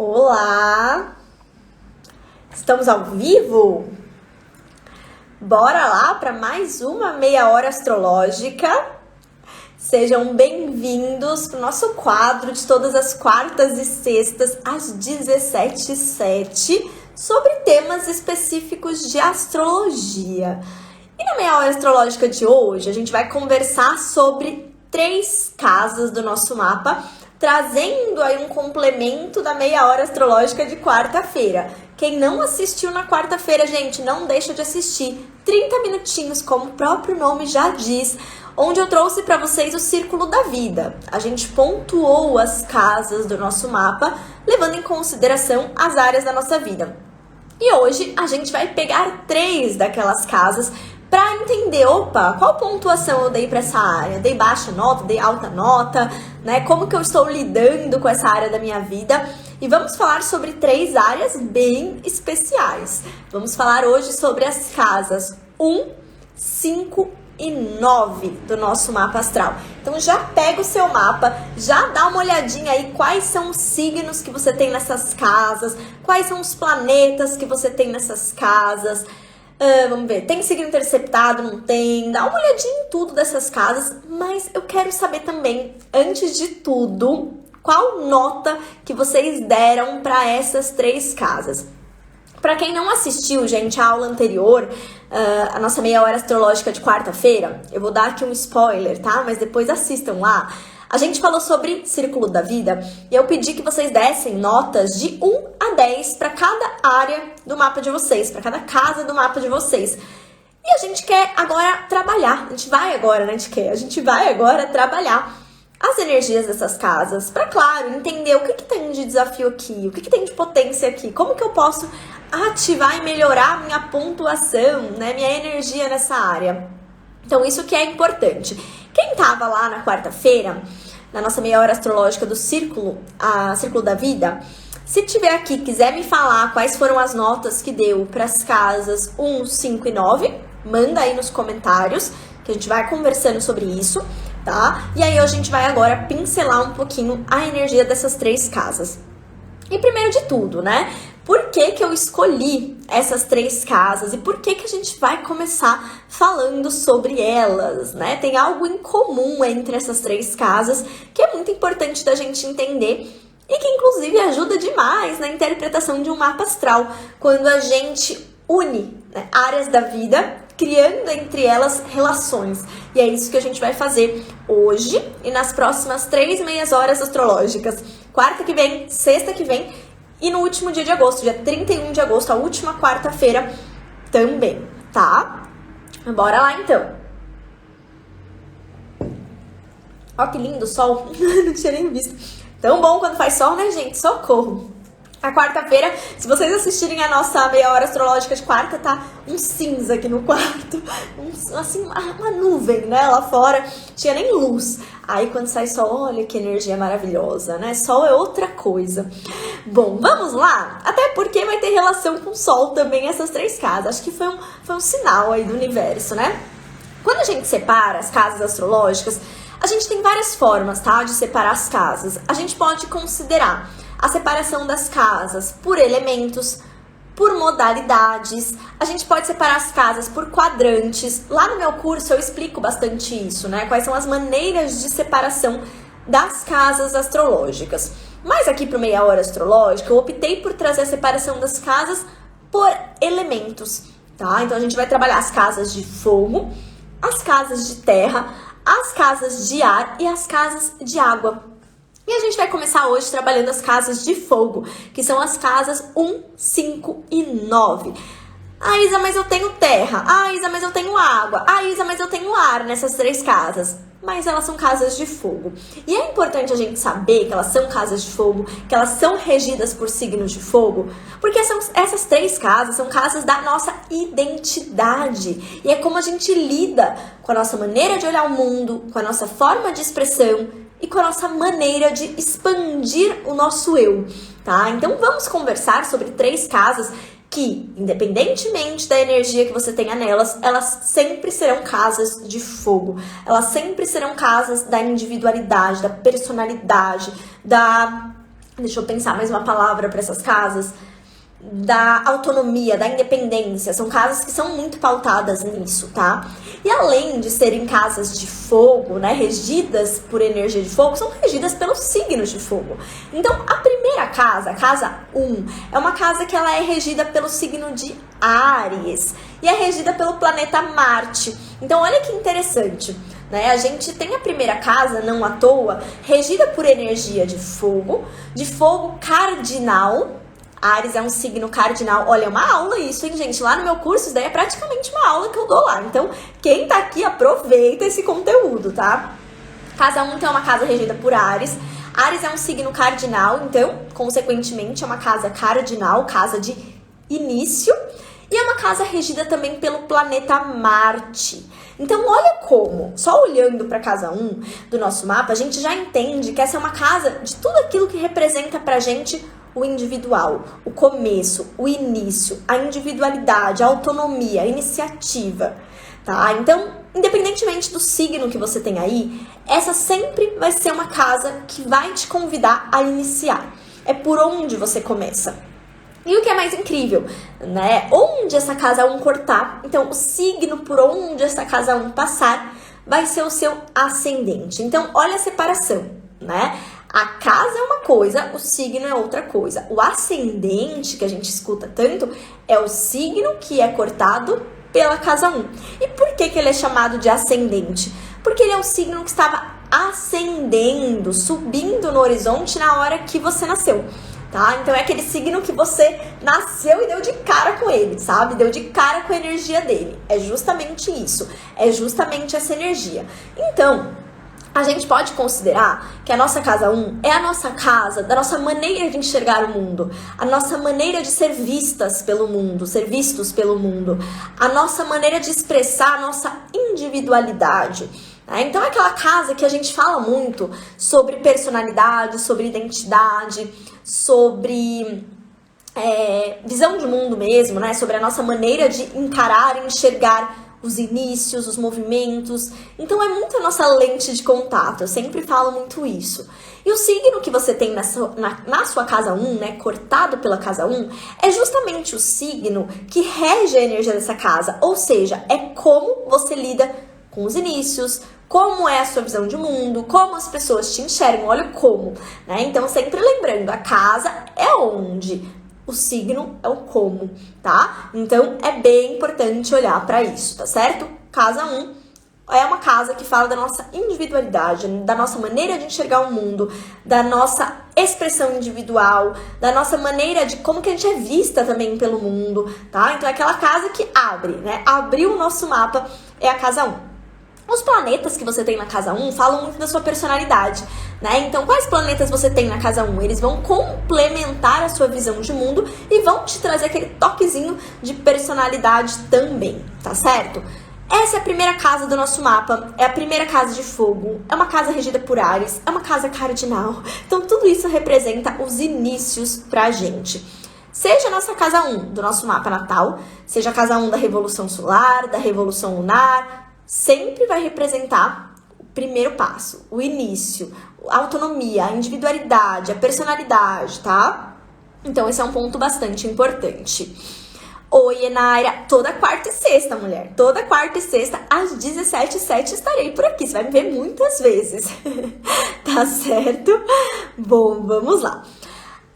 Olá! Estamos ao vivo? Bora lá para mais uma meia hora astrológica. Sejam bem-vindos para o nosso quadro de todas as quartas e sextas às 17h07 sobre temas específicos de astrologia. E na meia hora astrológica de hoje a gente vai conversar sobre 3 casas do nosso mapa, trazendo aí um complemento da meia hora astrológica de quarta-feira. Quem não assistiu na quarta-feira, gente, não deixa de assistir. 30 minutinhos, como o próprio nome já diz, onde eu trouxe para vocês o círculo da vida. A gente pontuou as casas do nosso mapa, levando em consideração as áreas da nossa vida. E hoje a gente vai pegar 3 daquelas casas para entender, qual pontuação eu dei para essa área? Dei baixa nota, dei alta nota, né? Como que eu estou lidando com essa área da minha vida? E vamos falar sobre 3 áreas bem especiais. Vamos falar hoje sobre as casas 1, 5 e 9 do nosso mapa astral. Então já pega o seu mapa, já dá uma olhadinha aí quais são os signos que você tem nessas casas, quais são os planetas que você tem nessas casas. Vamos ver, tem signo interceptado, não tem? Dá uma olhadinha em tudo dessas casas, mas eu quero saber também, antes de tudo, qual nota que vocês deram para essas 3 casas. Para quem não assistiu, gente, a aula anterior, a nossa meia hora astrológica de quarta-feira, eu vou dar aqui um spoiler, tá? Mas depois assistam lá. A gente falou sobre círculo da vida e eu pedi que vocês dessem notas de 1 a 10 para cada área do mapa de vocês, para cada casa do mapa de vocês. E a gente quer agora trabalhar, a gente vai agora trabalhar as energias dessas casas, para, claro, entender o que tem de desafio aqui, o que tem de potência aqui, como que eu posso ativar e melhorar minha pontuação, né, minha energia nessa área. Então, isso que é importante. Quem estava lá na quarta-feira, na nossa meia hora astrológica do círculo da vida, se tiver aqui, quiser me falar quais foram as notas que deu para as casas 1, 5 e 9, manda aí nos comentários, que a gente vai conversando sobre isso, tá? E aí a gente vai agora pincelar um pouquinho a energia dessas 3 casas. E primeiro de tudo, né? Por que eu escolhi essas 3 casas e por que a gente vai começar falando sobre elas, né? Tem algo em comum entre essas 3 casas que é muito importante da gente entender e que inclusive ajuda demais na interpretação de um mapa astral, quando a gente une, né, áreas da vida, criando entre elas relações. E é isso que a gente vai fazer hoje e nas próximas 3 meias horas astrológicas. Quarta que vem, sexta que vem e no último dia de agosto, dia 31 de agosto, a última quarta-feira também, tá? Bora lá então. Ó que lindo o sol, não tinha nem visto. Tão bom quando faz sol, né, gente? Socorro! A quarta-feira, se vocês assistirem a nossa meia hora astrológica de quarta, tá um cinza aqui no quarto, assim, uma nuvem, né, lá fora, tinha nem luz. Aí quando sai sol, olha que energia maravilhosa, né, sol é outra coisa. Bom, vamos lá? Até porque vai ter relação com o sol também essas 3 casas, acho que foi um sinal aí do universo, né? Quando a gente separa as casas astrológicas, a gente tem várias formas, tá, de separar as casas. A gente pode considerar a separação das casas por elementos, por modalidades. A gente pode separar as casas por quadrantes. Lá no meu curso eu explico bastante isso, né? Quais são as maneiras de separação das casas astrológicas. Mas aqui para o meia hora astrológica eu optei por trazer a separação das casas por elementos, tá? Então a gente vai trabalhar as casas de fogo, as casas de terra, as casas de ar e as casas de água. E a gente vai começar hoje trabalhando as casas de fogo, que são as casas 1, 5 e 9. Ah, Isa, mas eu tenho terra. Ah, Isa, mas eu tenho água. Ah, Isa, mas eu tenho ar nessas 3 casas. Mas elas são casas de fogo. E é importante a gente saber que elas são casas de fogo, que elas são regidas por signos de fogo, porque essas 3 casas são casas da nossa identidade. E é como a gente lida com a nossa maneira de olhar o mundo, com a nossa forma de expressão e com a nossa maneira de expandir o nosso eu, tá? Então vamos conversar sobre 3 casas que, independentemente da energia que você tenha nelas, elas sempre serão casas de fogo. Elas sempre serão casas da individualidade, da personalidade, da deixa eu pensar mais uma palavra para essas casas, da autonomia, da independência. São casas que são muito pautadas nisso, tá? E além de serem casas de fogo, né, regidas por energia de fogo, são regidas pelos signos de fogo. Então, a primeira casa, a casa 1, é uma casa que ela é regida pelo signo de Áries e é regida pelo planeta Marte. Então, olha que interessante, né? A gente tem a primeira casa, não à toa, regida por energia de fogo cardinal. Áries é um signo cardinal. Olha, é uma aula isso, hein, gente? Lá no meu curso, isso daí é praticamente uma aula que eu dou lá. Então, quem tá aqui, aproveita esse conteúdo, tá? Casa 1, então, é uma casa regida por Áries. Áries é um signo cardinal, então, consequentemente, é uma casa cardinal, casa de início. E é uma casa regida também pelo planeta Marte. Então, olha como, só olhando para a casa 1 do nosso mapa, a gente já entende que essa é uma casa de tudo aquilo que representa pra gente o individual, o começo, o início, a individualidade, a autonomia, a iniciativa, tá? Então, independentemente do signo que você tem aí, essa sempre vai ser uma casa que vai te convidar a iniciar. É por onde você começa. E o que é mais incrível, né? Onde essa casa 1 cortar, então o signo por onde essa casa 1 passar vai ser o seu ascendente. Então, olha a separação, né? A casa é uma coisa, o signo é outra coisa. O ascendente, que a gente escuta tanto, é o signo que é cortado pela casa 1. E por que ele é chamado de ascendente? Porque ele é o signo que estava ascendendo, subindo no horizonte na hora que você nasceu, tá? Então é aquele signo que você nasceu e deu de cara com ele, sabe? Deu de cara com a energia dele. É justamente isso. É justamente essa energia. Então, a gente pode considerar que a nossa casa 1 é a nossa casa da nossa maneira de enxergar o mundo, a nossa maneira de ser vistas pelo mundo, ser vistos pelo mundo, a nossa maneira de expressar a nossa individualidade. Então é aquela casa que a gente fala muito sobre personalidade, sobre identidade, sobre visão de mundo mesmo, né? Sobre a nossa maneira de encarar e enxergar os inícios, os movimentos. Então é muito a nossa lente de contato, eu sempre falo muito isso. E o signo que você tem na sua casa 1, né, cortado pela casa 1, é justamente o signo que rege a energia dessa casa, ou seja, é como você lida com os inícios, como é a sua visão de mundo, como as pessoas te enxergam, olha o como, né? Então sempre lembrando, a casa é onde, o signo é o como, tá? Então, é bem importante olhar para isso, tá certo? Casa 1 é uma casa que fala da nossa individualidade, da nossa maneira de enxergar o mundo, da nossa expressão individual, da nossa maneira de como que a gente é vista também pelo mundo, tá? Então, é aquela casa que abre, né? Abriu o nosso mapa é a casa 1. Os planetas que você tem na casa 1 falam muito da sua personalidade, né? Então, quais planetas você tem na casa 1? Eles vão complementar a sua visão de mundo e vão te trazer aquele toquezinho de personalidade também, tá certo? Essa é a primeira casa do nosso mapa, é a primeira casa de fogo, é uma casa regida por Áries, é uma casa cardinal. Então, tudo isso representa os inícios pra gente. Seja a nossa casa 1 do nosso mapa natal, seja a casa 1 da Revolução Solar, da Revolução Lunar, sempre vai representar o primeiro passo, o início, a autonomia, a individualidade, a personalidade, tá? Então, esse é um ponto bastante importante. Oi, Enaira, toda quarta e sexta, mulher. Toda quarta e sexta, às 17h07, estarei por aqui. Você vai me ver muitas vezes. Tá certo? Bom, vamos lá.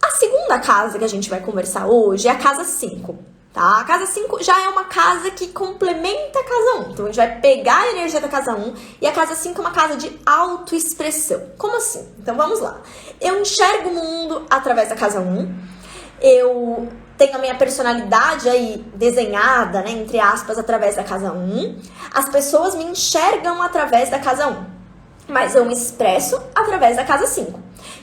A segunda casa que a gente vai conversar hoje é a casa 5. Tá? A casa 5 já é uma casa que complementa a casa 1. Então, a gente vai pegar a energia da casa 1 e a casa 5 é uma casa de autoexpressão. Como assim? Então, vamos lá. Eu enxergo o mundo através da casa 1. Eu tenho a minha personalidade aí desenhada, né, entre aspas, através da casa 1. As pessoas me enxergam através da casa 1. Mas eu me expresso através da casa 5,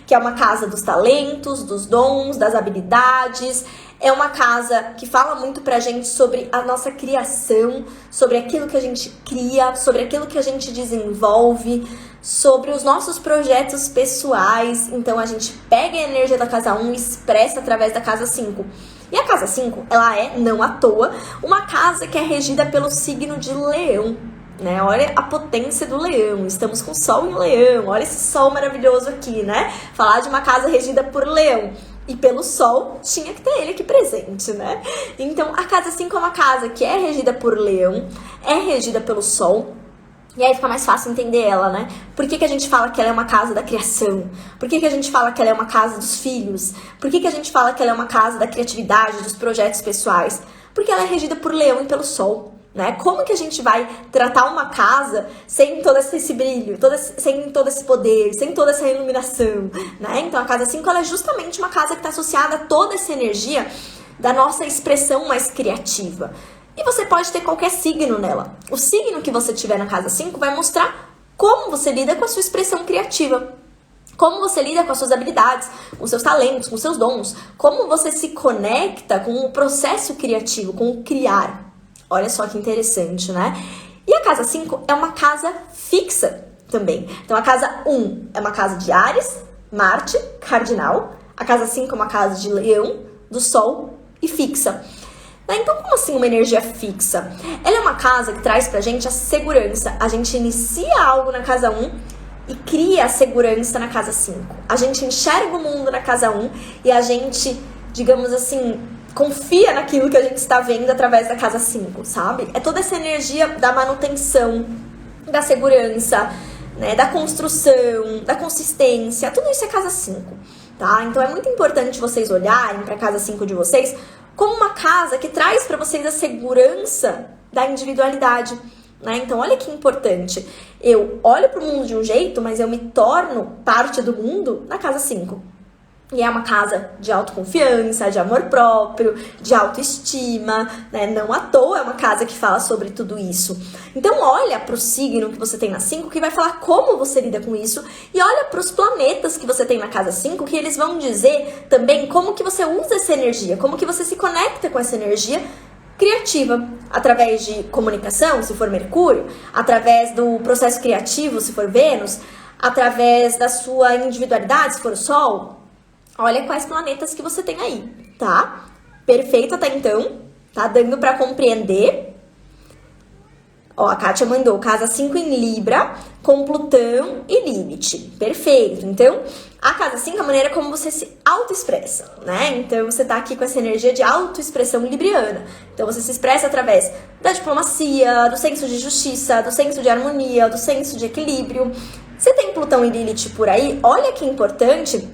que é uma casa dos talentos, dos dons, das habilidades. É uma casa que fala muito pra gente sobre a nossa criação, sobre aquilo que a gente cria, sobre aquilo que a gente desenvolve, sobre os nossos projetos pessoais. Então, a gente pega a energia da casa 1 e expressa através da casa 5. E a casa 5, ela é, não à toa, uma casa que é regida pelo signo de Leão. né? Olha a potência do leão, estamos com sol em leão, olha esse sol maravilhoso aqui, né? Falar de uma casa regida por leão e pelo sol, tinha que ter ele aqui presente, né? Então, a casa 5 é uma casa que é regida por leão, é regida pelo sol, e aí fica mais fácil entender ela, né? Por que a gente fala que ela é uma casa da criação? Por que a gente fala que ela é uma casa dos filhos? Por que a gente fala que ela é uma casa da criatividade, dos projetos pessoais? Porque ela é regida por leão e pelo sol, né? Como que a gente vai tratar uma casa sem todo esse brilho, sem todo esse poder, sem toda essa iluminação, né? Então a casa 5 ela é justamente uma casa que está associada a toda essa energia da nossa expressão mais criativa. E você pode ter qualquer signo nela. O signo que você tiver na casa 5 vai mostrar como você lida com a sua expressão criativa. Como você lida com as suas habilidades, com seus talentos, com seus dons. Como você se conecta com o processo criativo, com o criar. Olha só que interessante, né? E a casa 5 é uma casa fixa também. Então a casa 1 é uma casa de Áries, Marte, cardinal. A casa 5 é uma casa de Leão, do Sol e fixa. Então, como assim uma energia fixa? Ela é uma casa que traz pra gente a segurança. A gente inicia algo na casa 1 e cria a segurança na casa 5. A gente enxerga o mundo na casa 1 e a gente, digamos assim, confia naquilo que a gente está vendo através da casa 5, sabe? É toda essa energia da manutenção, da segurança, né, da construção, da consistência. Tudo isso é casa 5, tá? Então, é muito importante vocês olharem pra casa 5 de vocês como uma casa que traz para vocês a segurança da individualidade, né? Então, olha que importante. Eu olho para o mundo de um jeito, mas eu me torno parte do mundo na casa 5. E é uma casa de autoconfiança, de amor próprio, de autoestima, né? Não à toa é uma casa que fala sobre tudo isso. Então olha para o signo que você tem na 5, que vai falar como você lida com isso. E olha para os planetas que você tem na casa 5, que eles vão dizer também como que você usa essa energia, como que você se conecta com essa energia criativa, através de comunicação, se for Mercúrio, através do processo criativo, se for Vênus, através da sua individualidade, se for o Sol. Olha quais planetas que você tem aí, tá? Perfeito até então, tá dando pra compreender. Ó, a Kátia mandou casa 5 em Libra, com Plutão e Lilith. Perfeito. Então, a casa 5 é a maneira como você se autoexpressa, né? Então, você tá aqui com essa energia de autoexpressão libriana. Então, você se expressa através da diplomacia, do senso de justiça, do senso de harmonia, do senso de equilíbrio. Você tem Plutão e Lilith por aí? Olha que importante,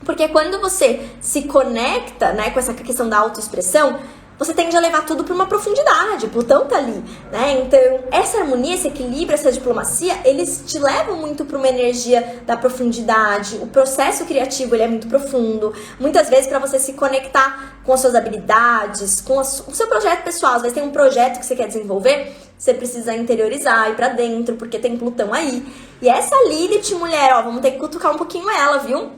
porque quando você se conecta, né, com essa questão da autoexpressão, você tende a levar tudo para uma profundidade. Plutão tá ali, né? Então, essa harmonia, esse equilíbrio, essa diplomacia, eles te levam muito para uma energia da profundidade. O processo criativo, ele é muito profundo. Muitas vezes, para você se conectar com as suas habilidades, com o seu projeto pessoal. Às vezes tem um projeto que você quer desenvolver, você precisa interiorizar, ir para dentro, porque tem Plutão aí. E essa Lilith, mulher, ó, vamos ter que cutucar um pouquinho ela, viu?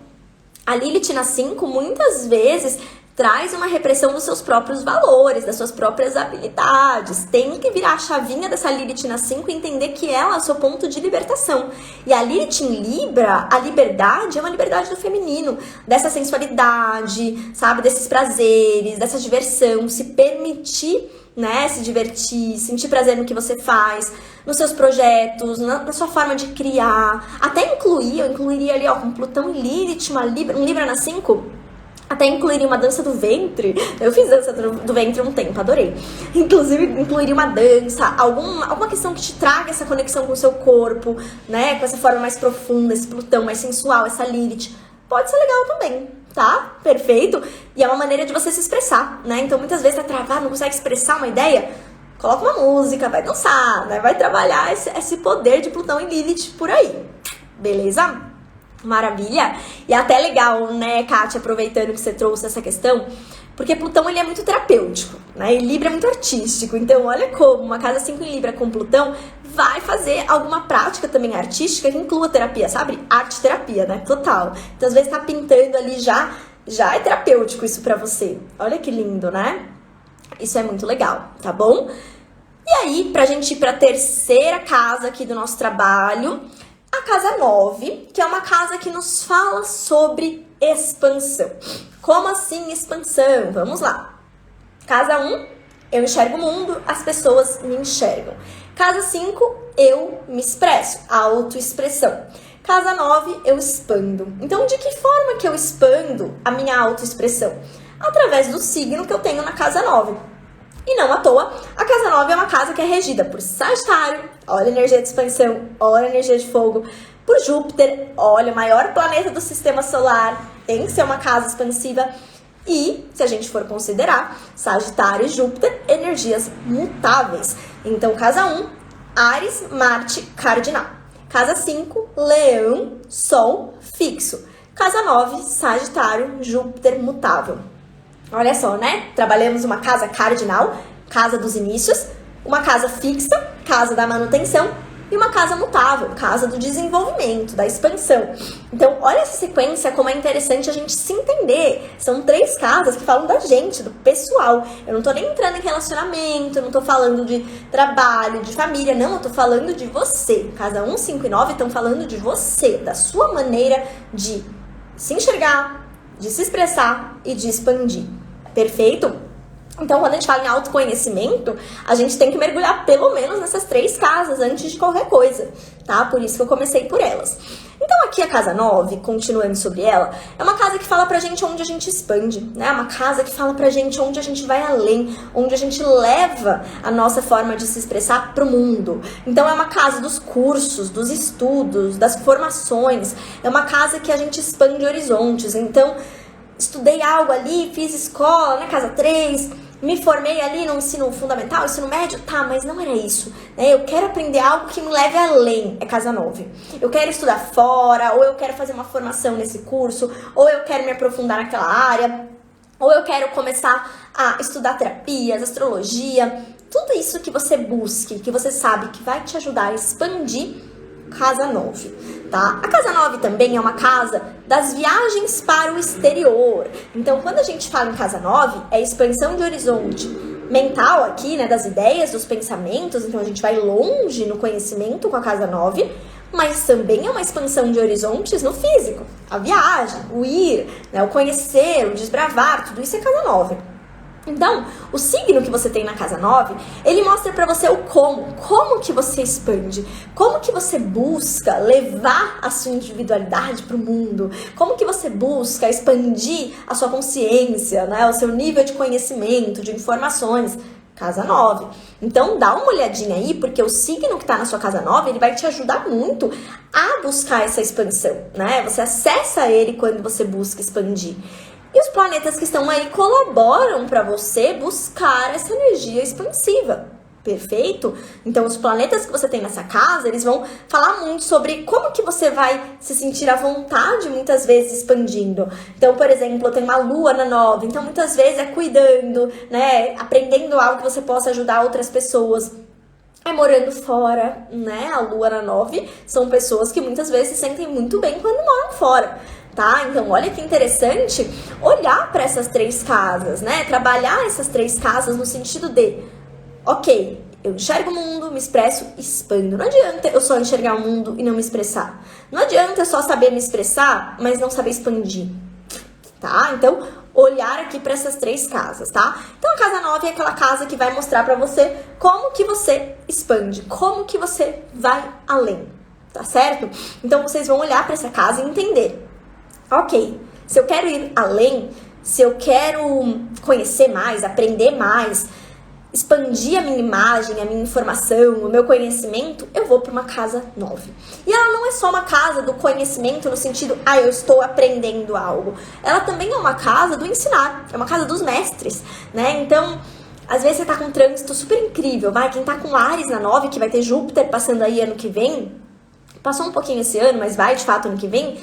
A Lilith na 5, muitas vezes, traz uma repressão dos seus próprios valores, das suas próprias habilidades. Tem que virar a chavinha dessa Lilith na 5 e entender que ela é o seu ponto de libertação. E a Lilith em Libra, a liberdade é uma liberdade do feminino, dessa sensualidade, sabe, desses prazeres, dessa diversão, se permitir, né, se divertir, sentir prazer no que você faz, nos seus projetos, na sua forma de criar. Até eu incluiria ali, ó, com Plutão e Lilith, um Libra na 5, até incluiria uma dança do ventre. Eu fiz dança do ventre um tempo, adorei. Inclusive, incluiria uma dança, alguma questão que te traga essa conexão com o seu corpo, né, com essa forma mais profunda, esse Plutão mais sensual, essa Lilith. Pode ser legal também, tá? Perfeito? E é uma maneira de você se expressar, né? Então, muitas vezes tá travado, não consegue expressar uma ideia, coloca uma música, vai dançar, né? Vai trabalhar esse poder de Plutão e Lilith por aí. Beleza? Maravilha? E até legal, né, Kátia, aproveitando que você trouxe essa questão, porque Plutão, ele é muito terapêutico, né? E Libra é muito artístico. Então, olha como uma casa 5 em Libra com Plutão vai fazer alguma prática também artística que inclua terapia, sabe? Arte-terapia, né? Total. Então, às vezes tá pintando ali já é terapêutico isso pra você. Olha que lindo, né? Isso é muito legal, tá bom? E aí, pra gente ir pra terceira casa aqui do nosso trabalho, a casa 9, que é uma casa que nos fala sobre expansão. Como assim expansão? Vamos lá. Casa 1, eu enxergo o mundo, as pessoas me enxergam. Casa 5, eu me expresso, autoexpressão. Casa 9, eu expando. Então, de que forma que eu expando a minha autoexpressão? Através do signo que eu tenho na casa 9. E não à toa, a casa 9 é uma casa que é regida por Sagitário, olha a energia de expansão, olha a energia de fogo, por Júpiter, olha, o maior planeta do sistema solar, tem que ser uma casa expansiva. E, se a gente for considerar, Sagitário e Júpiter, energias mutáveis. Então, casa 1, Áries, Marte, cardinal. Casa 5, Leão, Sol, fixo. Casa 9, Sagitário, Júpiter, mutável. Olha só, né? Trabalhamos uma casa cardinal, casa dos inícios, uma casa fixa, casa da manutenção, e uma casa mutável, casa do desenvolvimento, da expansão. Então, olha essa sequência, como é interessante a gente se entender. São 3 casas que falam da gente, do pessoal. Eu não tô nem entrando em relacionamento, eu não tô falando de trabalho, de família, não, eu tô falando de você. Casa 1, 5 e 9 estão falando de você, da sua maneira de se enxergar, de se expressar e de expandir. Perfeito? Então, quando a gente fala em autoconhecimento, a gente tem que mergulhar pelo menos nessas 3 casas antes de qualquer coisa, tá? Por isso que eu comecei por elas. Então, aqui a casa 9, continuando sobre ela, é uma casa que fala pra gente onde a gente expande, né? É uma casa que fala pra gente onde a gente vai além, onde a gente leva a nossa forma de se expressar pro mundo. Então, é uma casa dos cursos, dos estudos, das formações, é uma casa que a gente expande horizontes. Então, estudei algo ali, fiz escola, né? Casa 3... me formei ali no ensino fundamental, ensino médio, tá, mas não era isso, né? Eu quero aprender algo que me leve além, é casa 9. Eu quero estudar fora, ou eu quero fazer uma formação nesse curso, ou eu quero me aprofundar naquela área, ou eu quero começar a estudar terapias, astrologia, tudo isso que você busque, que você sabe que vai te ajudar a expandir, casa 9, tá? A casa 9 também é uma casa das viagens para o exterior. Então, quando a gente fala em casa 9, é expansão de horizonte mental aqui, né, das ideias, dos pensamentos. Então, a gente vai longe no conhecimento com a casa 9, mas também é uma expansão de horizontes no físico. A viagem, o ir, né, o conhecer, o desbravar, tudo isso é casa 9. Então, o signo que você tem na casa 9, ele mostra pra você o como que você expande, como que você busca levar a sua individualidade pro mundo, como que você busca expandir a sua consciência, né, o seu nível de conhecimento, de informações, casa 9. Então, dá uma olhadinha aí, porque o signo que tá na sua casa 9, ele vai te ajudar muito a buscar essa expansão, né, você acessa ele quando você busca expandir. E os planetas que estão aí colaboram para você buscar essa energia expansiva, perfeito? Então, os planetas que você tem nessa casa, eles vão falar muito sobre como que você vai se sentir à vontade, muitas vezes, expandindo. Então, por exemplo, eu tenho uma lua na 9, então muitas vezes é cuidando, né? Aprendendo algo que você possa ajudar outras pessoas. É morando fora, né? A lua na 9 são pessoas que muitas vezes se sentem muito bem quando moram fora. Tá? Então, olha que interessante olhar para essas 3 casas, né? Trabalhar essas 3 casas no sentido de, ok, eu enxergo o mundo, me expresso, expando. Não adianta eu só enxergar o mundo e não me expressar. Não adianta eu só saber me expressar, mas não saber expandir, tá? Então, olhar aqui para essas 3 casas, tá? Então, a casa 9 é aquela casa que vai mostrar para você como que você expande, como que você vai além, tá certo? Então, vocês vão olhar para essa casa e entender. Ok, se eu quero ir além, se eu quero conhecer mais, aprender mais, expandir a minha imagem, a minha informação, o meu conhecimento, eu vou para uma casa 9. E ela não é só uma casa do conhecimento no sentido, eu estou aprendendo algo. Ela também é uma casa do ensinar, é uma casa dos mestres, né? Então, às vezes você tá com um trânsito super incrível, quem tá com Áries na 9, que vai ter Júpiter passando aí ano que vem, passou um pouquinho esse ano, mas vai de fato ano que vem,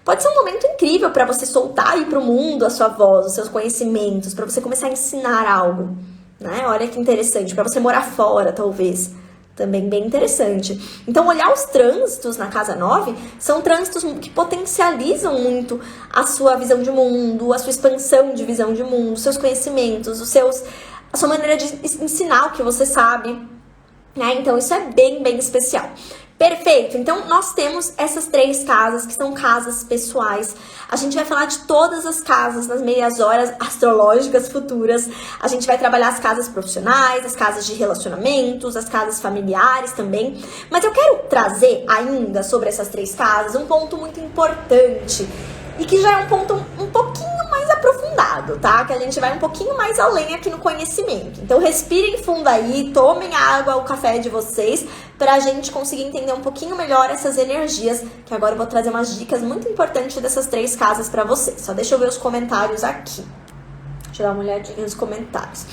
pode ser um momento incrível para você soltar aí pro mundo a sua voz, os seus conhecimentos, para você começar a ensinar algo, né? Olha que interessante, para você morar fora, talvez. Também bem interessante. Então, olhar os trânsitos na casa 9 são trânsitos que potencializam muito a sua visão de mundo, a sua expansão de visão de mundo, os seus conhecimentos, a sua maneira de ensinar o que você sabe, né? Então, isso é bem, bem especial. Perfeito, então nós temos essas 3 casas que são casas pessoais. A gente vai falar de todas as casas nas meias horas astrológicas futuras. A gente vai trabalhar as casas profissionais, as casas de relacionamentos, as casas familiares também. Mas eu quero trazer ainda sobre essas 3 casas um ponto muito importante e que já é um ponto um pouquinho mais aprofundado, tá? Que a gente vai um pouquinho mais além aqui no conhecimento. Então respirem fundo aí, tomem a água, o café de vocês, pra gente conseguir entender um pouquinho melhor essas energias, que agora eu vou trazer umas dicas muito importantes dessas 3 casas pra vocês. Só deixa eu ver os comentários aqui. Deixa eu dar uma olhadinha nos comentários.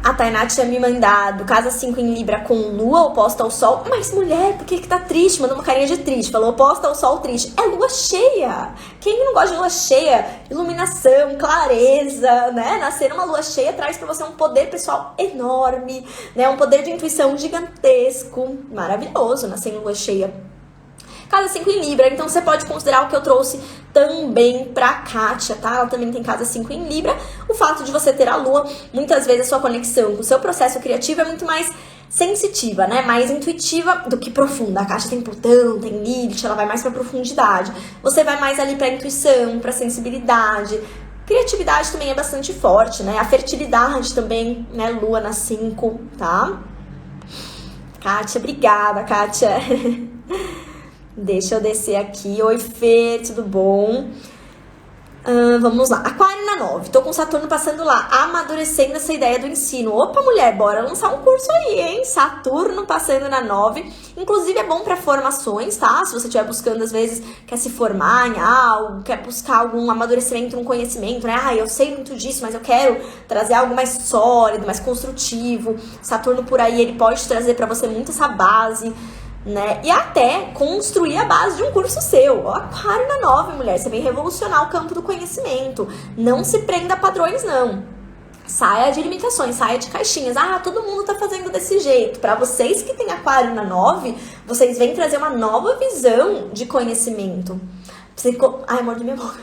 A Tainá tinha me mandado casa 5 em Libra com lua oposta ao sol. Mas mulher, por que tá triste? Mandou uma carinha de triste. Falou oposta ao sol triste. É lua cheia. Quem não gosta de lua cheia? Iluminação, clareza, né? Nascer numa lua cheia traz pra você um poder pessoal enorme, né? Um poder de intuição gigantesco. Maravilhoso nascer em lua cheia. Casa 5 em Libra, então você pode considerar o que eu trouxe também pra Kátia, tá? Ela também tem casa 5 em Libra. O fato de você ter a lua, muitas vezes a sua conexão com o seu processo criativo é muito mais sensitiva, né? Mais intuitiva do que profunda. A Kátia tem Plutão, tem Lilith, ela vai mais pra profundidade. Você vai mais ali pra intuição, pra sensibilidade. Criatividade também é bastante forte, né? A fertilidade também, né? Lua na 5, tá? Kátia, obrigada, Kátia. Deixa eu descer aqui. Oi, Fê, tudo bom? Vamos lá. Aquário na 9. Tô com Saturno passando lá, amadurecendo essa ideia do ensino. Opa, mulher, bora lançar um curso aí, hein? Saturno passando na 9. Inclusive, é bom para formações, tá? Se você estiver buscando, às vezes, quer se formar em algo, quer buscar algum amadurecimento no conhecimento, né? Eu sei muito disso, mas eu quero trazer algo mais sólido, mais construtivo. Saturno por aí, ele pode trazer para você muito essa base, né? E até construir a base de um curso seu. Ó, Aquário na 9, mulher. Você vem revolucionar o campo do conhecimento. Não se prenda a padrões, não. Saia de limitações, saia de caixinhas. Todo mundo tá fazendo desse jeito. Para vocês que têm Aquário na 9, vocês vêm trazer uma nova visão de conhecimento. Ai, amor de minha boca.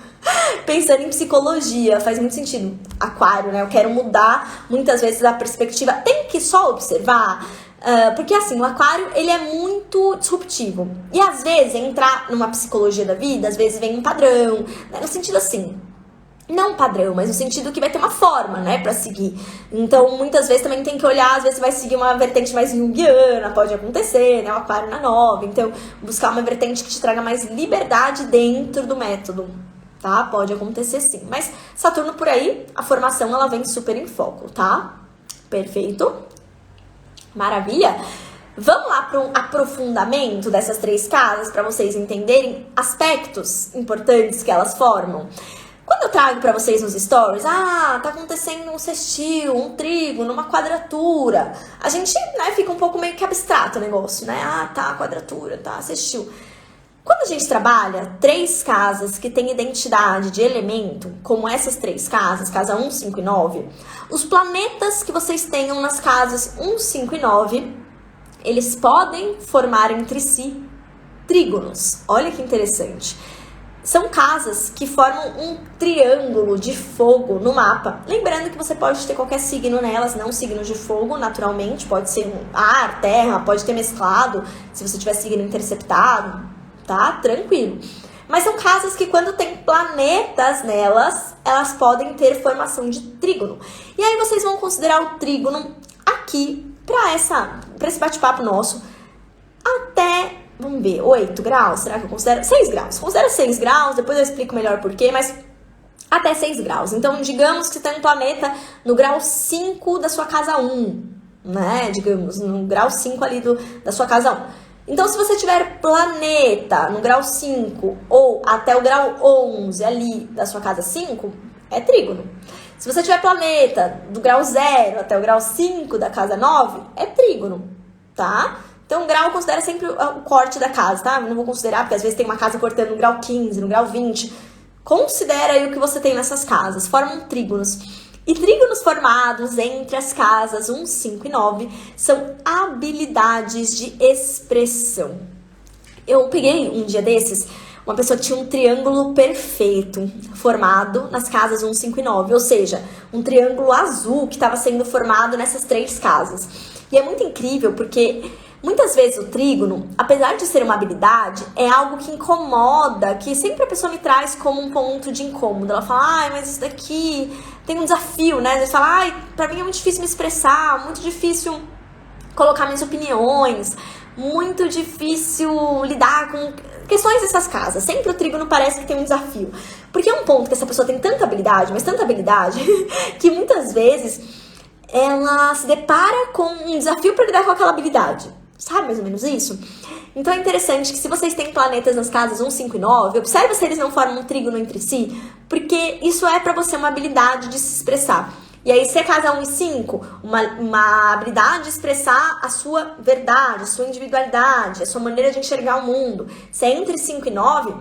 Pensando em psicologia, faz muito sentido. Aquário, né? Eu quero mudar muitas vezes a perspectiva. Tem que só observar. Porque assim, o aquário, ele é muito disruptivo. E às vezes, entrar numa psicologia da vida, às vezes vem um padrão, né? No sentido assim, não padrão, mas no sentido que vai ter uma forma, né, pra seguir. Então, muitas vezes também tem que olhar, às vezes vai seguir uma vertente mais junguiana, pode acontecer, né, o aquário na 9. Então, buscar uma vertente que te traga mais liberdade dentro do método, tá? Pode acontecer sim. Mas Saturno por aí, a formação, ela vem super em foco, tá? Perfeito? Maravilha? Vamos lá para um aprofundamento dessas 3 casas para vocês entenderem aspectos importantes que elas formam. Quando eu trago para vocês nos stories, tá acontecendo um sextil, um trígono, uma quadratura, a gente, né, fica um pouco meio que abstrato o negócio, né? Tá, quadratura, tá, sextil. Quando a gente trabalha 3 casas que têm identidade de elemento, como essas 3 casas, casa 1, 5 e 9, os planetas que vocês tenham nas casas 1, 5 e 9, eles podem formar entre si trígonos. Olha que interessante. São casas que formam um triângulo de fogo no mapa. Lembrando que você pode ter qualquer signo nelas, não signos de fogo, naturalmente. Pode ser ar, terra, pode ter mesclado, se você tiver signo interceptado. Tá? Tranquilo. Mas são casas que quando tem planetas nelas, elas podem ter formação de trígono. E aí vocês vão considerar o trígono aqui, para esse bate-papo nosso, até, vamos ver, 8 graus? Será que eu considero? 6 graus. Considera 6 graus, depois eu explico melhor por quê, mas até 6 graus. Então, digamos que tem um planeta no grau 5 da sua casa 1, né? Digamos, no grau 5 ali da sua casa 1. Então, se você tiver planeta no grau 5 ou até o grau 11 ali da sua casa 5, é trígono. Se você tiver planeta do grau 0 até o grau 5 da casa 9, é trígono, tá? Então, o grau considera sempre o corte da casa, tá? Eu não vou considerar, porque às vezes tem uma casa cortando no grau 15, no grau 20. Considera aí o que você tem nessas casas. Formam trígonos. E trígonos formados entre as casas 1, 5 e 9 são habilidades de expressão. Eu peguei um dia desses, uma pessoa que tinha um triângulo perfeito formado nas casas 1, 5 e 9, ou seja, um triângulo azul que estava sendo formado nessas 3 casas. E é muito incrível porque muitas vezes o trígono, apesar de ser uma habilidade, é algo que incomoda, que sempre a pessoa me traz como um ponto de incômodo. Ela fala, ai, mas isso daqui tem um desafio, né? Você fala, ai, pra mim é muito difícil me expressar, muito difícil colocar minhas opiniões, muito difícil lidar com questões dessas casas. Sempre o trígono parece que tem um desafio. Porque é um ponto que essa pessoa tem tanta habilidade, mas tanta habilidade, que muitas vezes ela se depara com um desafio para lidar com aquela habilidade. Sabe mais ou menos isso? Então é interessante que se vocês têm planetas nas casas 1, 5 e 9, observe se eles não formam um trígono entre si, porque isso é para você uma habilidade de se expressar. E aí, se é casa 1 e 5, uma habilidade de expressar a sua verdade, a sua individualidade, a sua maneira de enxergar o mundo. Se é entre 5 e 9,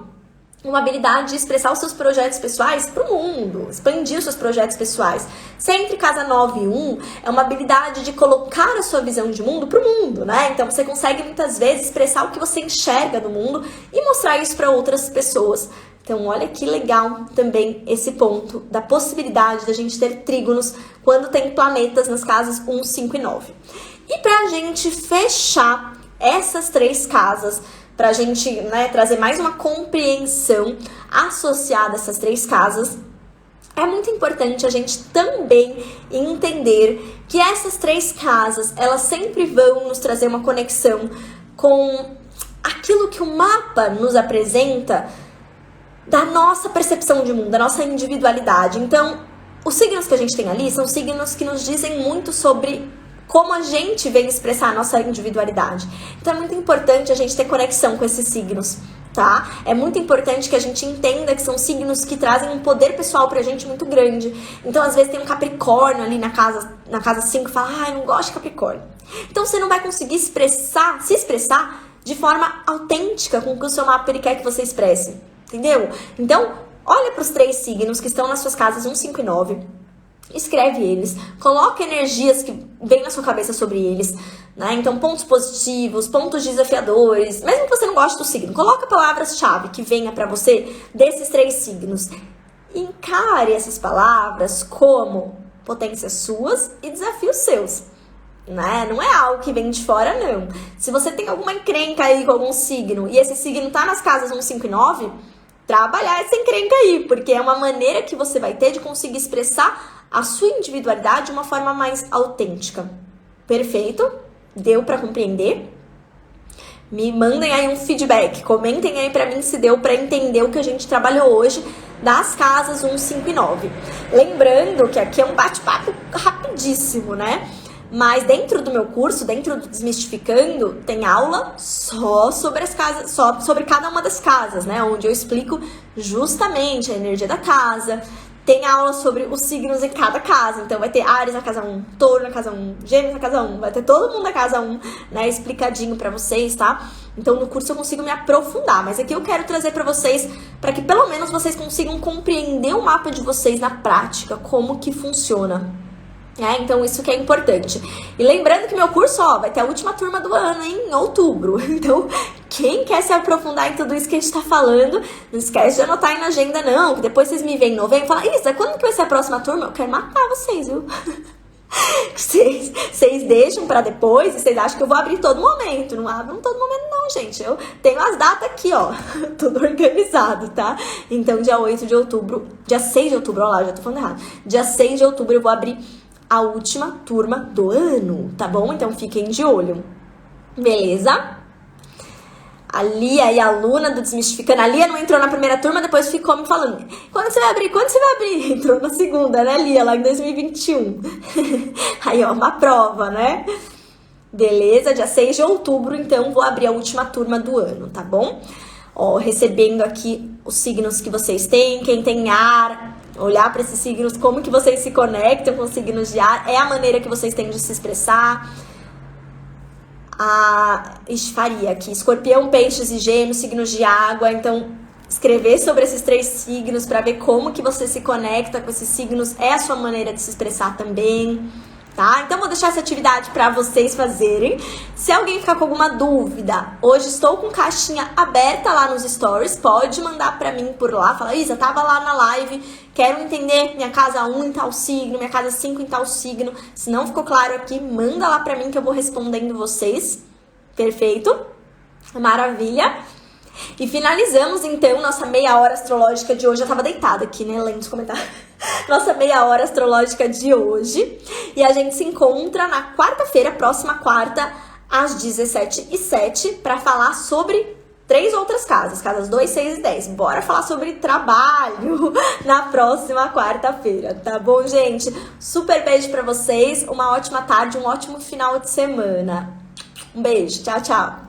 uma habilidade de expressar os seus projetos pessoais para o mundo, expandir os seus projetos pessoais. Se é entre casa 9 e 1, é uma habilidade de colocar a sua visão de mundo para o mundo, né? Então, você consegue muitas vezes expressar o que você enxerga do mundo e mostrar isso para outras pessoas. Então, olha que legal também esse ponto da possibilidade da gente ter trígonos quando tem planetas nas casas 1, 5 e 9. E pra gente fechar essas 3 casas, pra gente, né, trazer mais uma compreensão associada a essas 3 casas, é muito importante a gente também entender que essas 3 casas, elas sempre vão nos trazer uma conexão com aquilo que o mapa nos apresenta da nossa percepção de mundo, da nossa individualidade. Então, os signos que a gente tem ali são signos que nos dizem muito sobre como a gente vem expressar a nossa individualidade. Então, é muito importante a gente ter conexão com esses signos, tá? É muito importante que a gente entenda que são signos que trazem um poder pessoal pra gente muito grande. Então, às vezes tem um Capricórnio ali na casa 5 e fala, ai, não gosto de Capricórnio. Então, você não vai conseguir se expressar de forma autêntica com o que o seu mapa ele quer que você expresse. Entendeu? Então, olha para os 3 signos que estão nas suas casas 1, 5 e 9. Escreve eles. Coloca energias que vêm na sua cabeça sobre eles. Né? Então, pontos positivos, pontos desafiadores. Mesmo que você não goste do signo, coloca palavras-chave que venha para você desses 3 signos. Encare essas palavras como potências suas e desafios seus. Né? Não é algo que vem de fora, não. Se você tem alguma encrenca aí com algum signo e esse signo tá nas casas 1, 5 e 9, trabalhar essa encrenca aí, porque é uma maneira que você vai ter de conseguir expressar a sua individualidade de uma forma mais autêntica. Perfeito? Deu pra compreender? Me mandem aí um feedback, comentem aí pra mim se deu pra entender o que a gente trabalhou hoje das casas 1, 5 e 9. Lembrando que aqui é um bate-papo rapidíssimo, né? Mas dentro do meu curso, dentro do Desmistificando, tem aula só sobre as casas, só sobre cada uma das casas, né? Onde eu explico justamente a energia da casa. Tem aula sobre os signos em cada casa. Então vai ter Áries na casa 1, Touro na casa 1, Gêmeos na casa 1. Vai ter todo mundo na casa 1, né? Explicadinho pra vocês, tá? Então no curso eu consigo me aprofundar. Mas aqui eu quero trazer pra vocês, pra que pelo menos vocês consigam compreender o mapa de vocês na prática, como que funciona. Então isso que é importante. E lembrando que meu curso, vai ter a última turma do ano, em outubro. Então, quem quer se aprofundar em tudo isso que a gente tá falando, não esquece de anotar aí na agenda, não. Que depois vocês me veem em novembro e falam, Isa, quando que vai ser a próxima turma? Eu quero matar vocês, viu? Vocês deixam pra depois e vocês acham que eu vou abrir todo momento. Não abro todo momento não, gente. Eu tenho as datas aqui, tudo organizado, tá? Então, dia 8 de outubro, dia 6 de outubro, já tô falando errado. Dia 6 de outubro eu vou abrir a última turma do ano, tá bom? Então fiquem de olho, beleza? A Lia e a Luna do Desmistificando. A Lia não entrou na primeira turma, depois ficou me falando, quando você vai abrir? Quando você vai abrir? Entrou na segunda, né, Lia? Lá em 2021. Aí, uma prova, né? Beleza? Dia 6 de outubro, então, vou abrir a última turma do ano, tá bom? Recebendo aqui os signos que vocês têm, quem tem ar, olhar para esses signos, como que vocês se conectam com os signos de ar, é a maneira que vocês têm de se expressar. Faria aqui, Escorpião, Peixes e Gêmeos, signos de água, então escrever sobre esses 3 signos para ver como que você se conecta com esses signos é a sua maneira de se expressar também, tá? Então vou deixar essa atividade para vocês fazerem. Se alguém ficar com alguma dúvida, hoje estou com caixinha aberta lá nos stories, pode mandar para mim por lá, fala, Isa, tava lá na live, quero entender minha casa 1 em tal signo, minha casa 5 em tal signo. Se não ficou claro aqui, manda lá para mim que eu vou respondendo vocês. Perfeito? Maravilha! E finalizamos então nossa meia hora astrológica de hoje. Eu tava deitada aqui, né, lendo os comentários. Nossa meia hora astrológica de hoje. E a gente se encontra na quarta-feira, próxima quarta, às 17h07, para falar sobre 3 outras casas, casas 2, 6 e 10. Bora falar sobre trabalho na próxima quarta-feira, tá bom, gente? Super beijo pra vocês, uma ótima tarde, um ótimo final de semana. Um beijo, tchau, tchau.